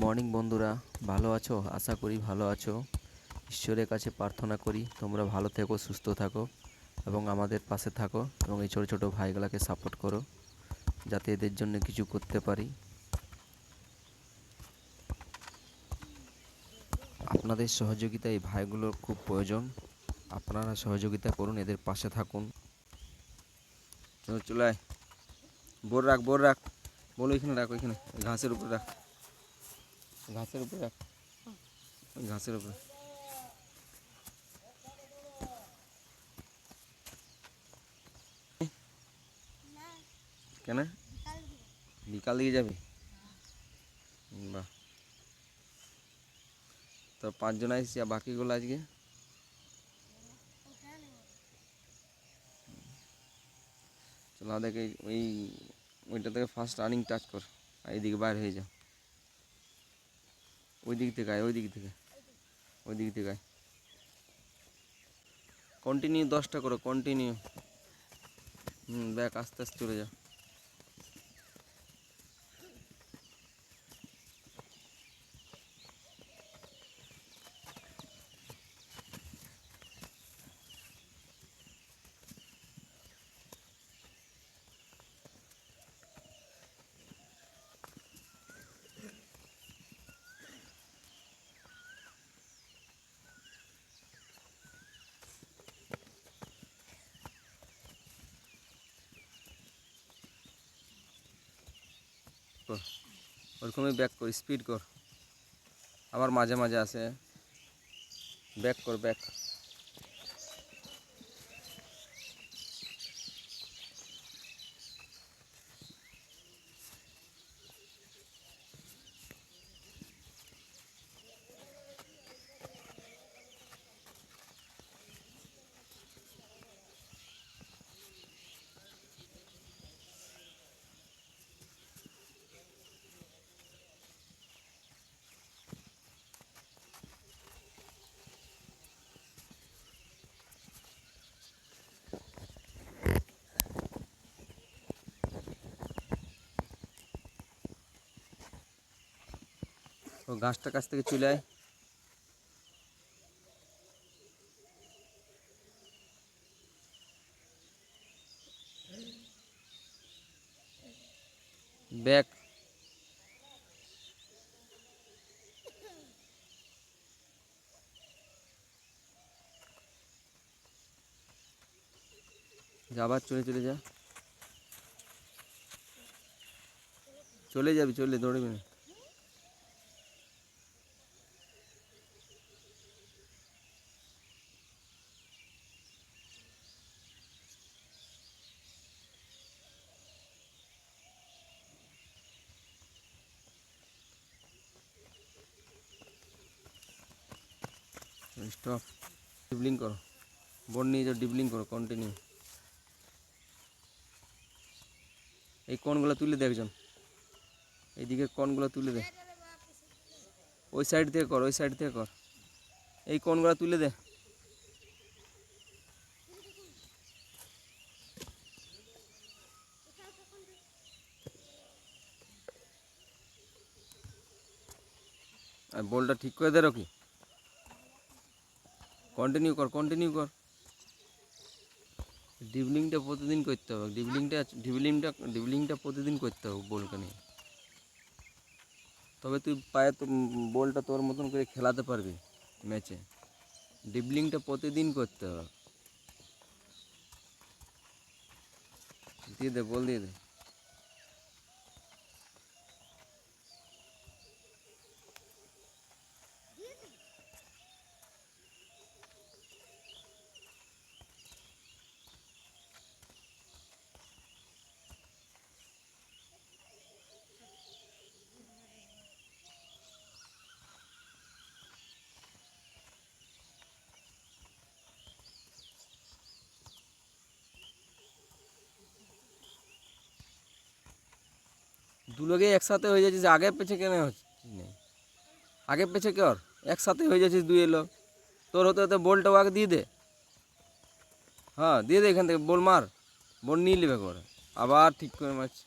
Morning বন্ধুরা, ভালো আছো? আশা করি ভালো আছো। ঈশ্বরের কাছে প্রার্থনা করি তোমরা ভালো থেকো, সুস্থ থাকো এবং আমাদের পাশে থাকো এবং এই ছোটো ছোটো ভাইগুলোকে সাপোর্ট করো যাতে এদের জন্য কিছু করতে পারি। আপনাদের সহযোগিতা এই ভাইগুলোর খুব প্রয়োজন। আপনারা সহযোগিতা করুন, এদের পাশে থাকুন। চলে আয়, বোর রাখ, বলো এখানে রাখ, ওইখানে ঘাসের উপরে রাখ, ঘাসের উপরে রাখ, ওই ঘাসের উপরে। কেন বিকাল দিকে যাবি? বাহ, তো 5 জন আসছি, আর বাকিগুলো আজকে চলো আমাদেরকে ওইটা থেকে ফার্স্ট রানিং টাচ কর, আর এইদিকে বাইর হয়ে যা, ওই দিক থেকে আয়, ওই দিক থেকে আয়। কন্টিনিউ 10টা করো, কন্টিনিউ। ব্যাক আস্তে আস্তে চলে যা। কর ওরকমই ব্যাক কর, স্পিড কর, আবার মাঝে মাঝে আসে, ব্যাক কর, ব্যাক। তো ঘাসটার কাছ থেকে চলে আয়। ব্যাক। আবার চলে যা, চলে যাবি, চলে দৌড়বি না। স্টপ, ডিবলিং করো, বোর্ড নিয়ে যাও, ডিবলিং করো কন্টিনিউ। এই কোনগুলো তুলে দে একজন, এইদিকে কোনগুলো তুলে দে, ওই সাইড থেকে কর, ওই সাইড থেকে কর, এই কোনগুলো তুলে দে। আর বলটা ঠিক করে দে রকি, কন্টিনিউ কর, কন্টিনিউ কর। ডিবলিংটা প্রতিদিন করতে হবে, ডিবলিংটা প্রতিদিন করতে হবে বলকে নিয়ে, তবে তুই পায়ে তো বলটা তোর মতন করে খেলাতে পারবি ম্যাচে। ডিবলিংটা প্রতিদিন করতে হবে। দিয়ে দে, বল দিয়ে দে। দু লোকে একসাথে হয়ে যাচ্ছিস, আগে পেছে কেন হচ্ছে? আগে পেছে কর, একসাথে হয়ে যাচ্ছিস দুই এলো, তোর হতে হতে বলটাও আগে দিয়ে দে। হ্যাঁ দিয়ে দে, এখান থেকে বল মার, বল নিয়ে নেবে করে, আবার ঠিক করে মারছি।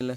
লে